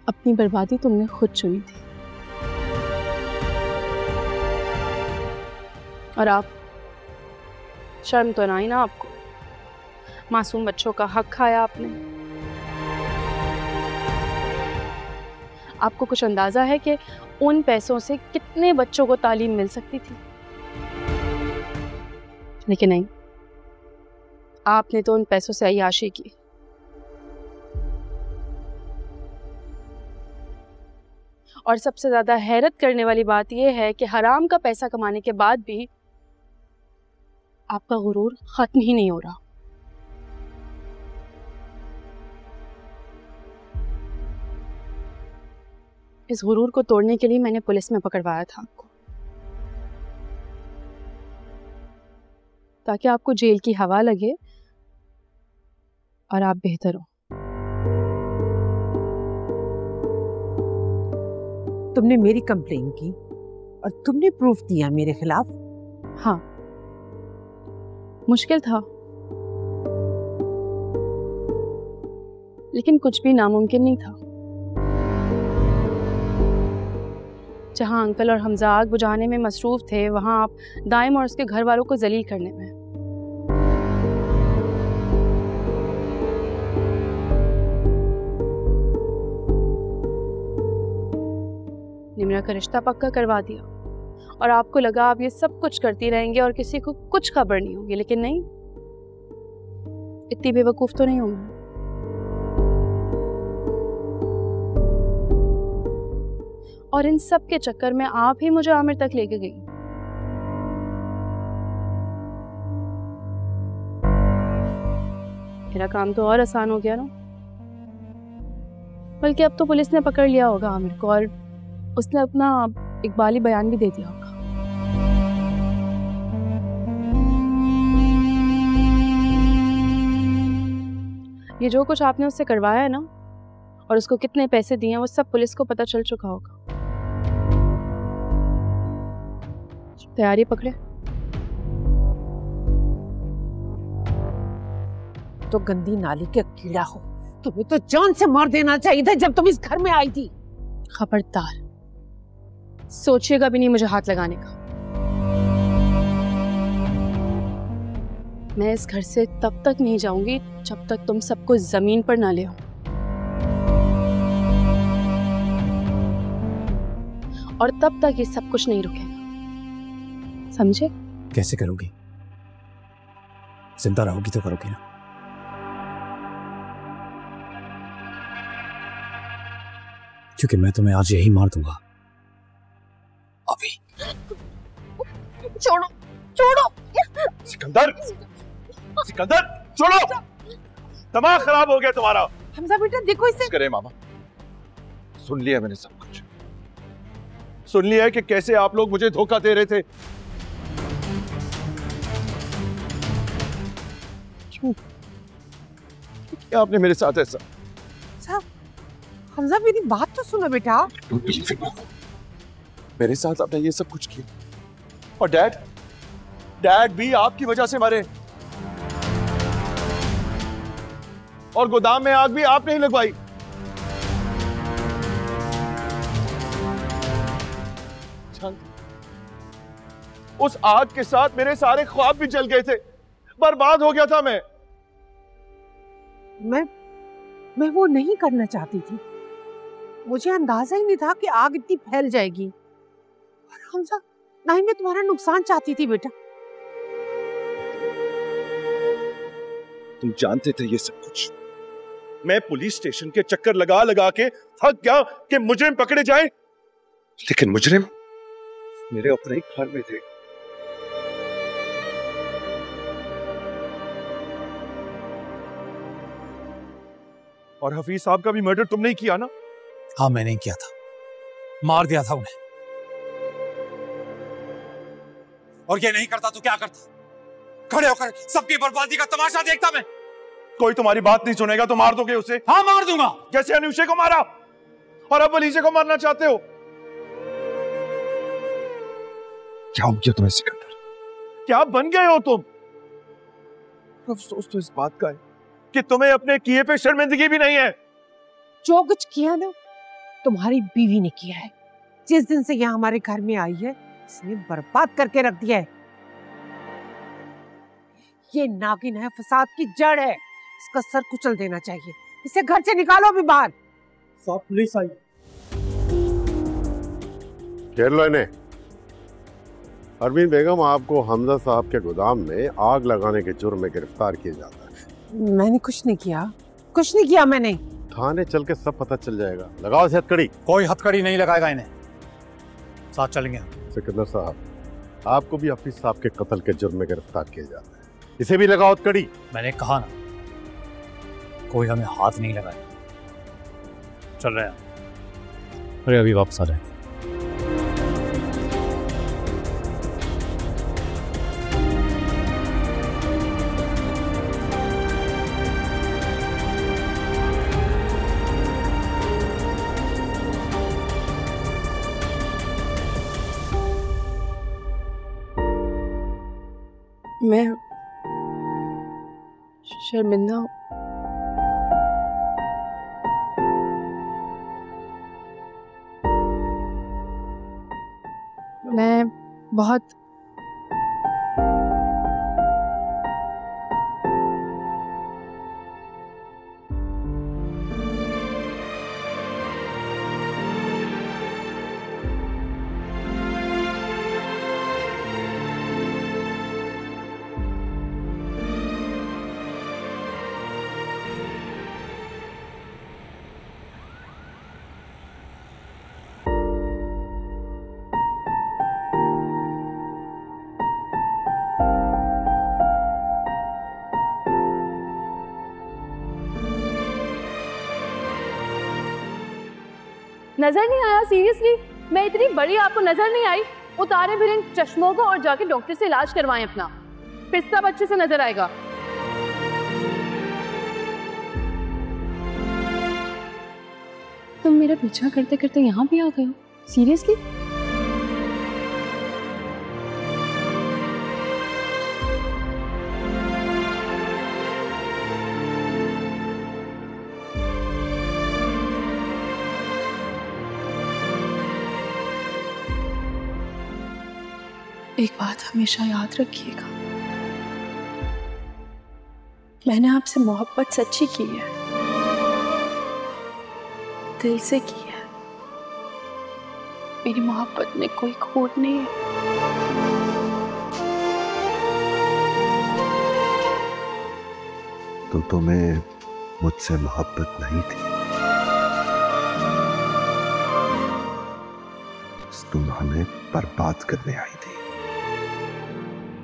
अपनी बर्बादी तुमने खुद चुनी थी। और आप, शर्म तो ना आई ना आपको? मासूम बच्चों का हक खाया आपने। आपको कुछ अंदाजा है कि उन पैसों से कितने बच्चों को तालीम मिल सकती थी? लेकिन नहीं, आपने तो उन पैसों से अय्याशी की। और सबसे ज्यादा हैरत करने वाली बात यह है कि हराम का पैसा कमाने के बाद भी आपका गुरूर खत्म ही नहीं हो रहा। इस गुरूर को तोड़ने के लिए मैंने पुलिस में पकड़वाया था आपको, ताकि आपको जेल की हवा लगे और आप बेहतर हो। तुमने मेरी कंप्लेन की और तुमने प्रूफ दिया मेरे खिलाफ। हाँ, मुश्किल था, लेकिन कुछ भी नामुमकिन नहीं था। जहां अंकल और हमजा आग बुझाने में मसरूफ थे, वहां आप दाइम और उसके घर वालों को जलील करने में। निम्रा का रिश्ता पक्का करवा दिया और आपको लगा आप ये सब कुछ करती रहेंगे और किसी को कुछ खबर नहीं होगी। लेकिन नहीं, इतनी बेवकूफ तो नहीं हूं मैं। और इन सब के चक्कर में आप ही मुझे आमिर तक लेके गई। मेरा काम तो और आसान हो गया ना। बल्कि अब तो पुलिस ने पकड़ लिया होगा आमिर को और उसने अपना इकबाली बयान भी दे दिया होगा। ये जो कुछ आपने उससे करवाया है ना, और उसको कितने पैसे दिए हैं, वो सब पुलिस को पता चल चुका होगा। तैयारी पकड़े। तो गंदी नाली के कीड़ा हो, तुम्हें तो जान से मार देना चाहिए था जब तुम इस घर में आई थी। खबरदार, सोचिएगा भी नहीं मुझे हाथ लगाने का। मैं इस घर से तब तक नहीं जाऊंगी जब तक तुम सबको जमीन पर ना ले आओ। और तब तक ये सब कुछ नहीं रुकेगा, समझे? कैसे करोगी? जिंदा रहोगी तो करोगी ना। क्योंकि मैं तुम्हें आज यही मार दूंगा। अभी। छोड़ो, छोड़ो। सिकंदर, सिकंदर, छोड़ो। दिमाग खराब हो गया तुम्हारा। हमजा बेटा देखो इसे। करे मामा, सुन लिया मैंने सब कुछ। सुन लिया है कि कैसे आप लोग मुझे धोखा दे रहे थे। क्यों क्या आपने मेरे साथ ऐसा? हमजा मेरी बात तो सुनो बेटा। मेरे साथ आपने ये सब कुछ किया और डैड भी आपकी वजह से मरे और गोदाम में आग भी आपने ही लगवाई। उस आग के साथ मेरे सारे ख्वाब भी जल गए थे, बर्बाद हो गया था मैं वो नहीं करना चाहती थी। मुझे अंदाजा ही नहीं था कि आग इतनी फैल जाएगी। और हमजा, ना ही मैं तुम्हारा नुकसान चाहती थी बेटा। तुम जानते थे ये सब कुछ। मैं पुलिस स्टेशन के चक्कर लगा लगा के थक गया कि मुजरिम पकड़े जाएं, लेकिन मुजरिम मेरे अपने ही घर में थे। और हफीज साहब का भी मर्डर तुमने ही किया ना? हाँ, मैंने किया था, मार दिया था उन्हें। और ये नहीं करता तो क्या करता? खड़े होकर सबकी बर्बादी का तमाशा देखता मैं। कोई तुम्हारी बात नहीं सुनेगा तो मार दोगे उसे? हाँ, मार दूंगा। जैसे अनुषे को मारा और अब अलीशे को मारना चाहते हो। क्या हो गया तुम्हें सिकंदर? क्या बन गए हो तुम? अफसोस तो इस बात का है कि तुम्हें अपने किए पे शर्मिंदगी भी नहीं है। जो कुछ किया ना, तुम्हारी बीवी ने किया है। जिस दिन से यहाँ हमारे घर में आई है इसने बर्बाद करके रख दिया है। ये नागिन है, फसाद की जड़ है, इसका सर कुचल देना चाहिए। इसे घर से निकालो अभी बाहर। साहब पुलिस आई। घेर लो इन्हें। अरमीन बेगम, आपको हमजा साहब के गोदाम में आग लगाने के जुर्म में गिरफ्तार किया जाता है। मैंने कुछ नहीं किया, कुछ नहीं किया मैंने। थाने चल के सब पता चल जाएगा। लगाओ इसे हथकड़ी। कोई हथकड़ी नहीं लगाएगा इन्हें, साथ चलेंगे। सिकंदर साहब, आपको भी हफीज साहब के कत्ल के जुर्म में गिरफ्तार किया जाता है। इसे भी लगाओ हथकड़ी। मैंने कहा ना, कोई हमें हाथ नहीं लगाए। चल रहे हैं। अरे अभी वापस आ जाएंगे। मैं शर्मिंदा हूँ। मैं बहुत नजर नहीं आया? सीरियसली मैं इतनी बड़ी, आपको नजर नहीं आई? उतारे फिर इन चश्मों को और जाके डॉक्टर से इलाज करवाएं अपना, फिर सब अच्छे से नजर आएगा। तुम मेरा पीछा करते करते यहाँ भी आ गए हो? सीरियसली? एक बात हमेशा याद रखिएगा, मैंने आपसे मोहब्बत सच्ची की है, दिल से की है। मेरी मोहब्बत में कोई खोट नहीं है। तो तुम्हें मुझसे मोहब्बत नहीं थी, तुम हमें बर्बाद करने आई थी।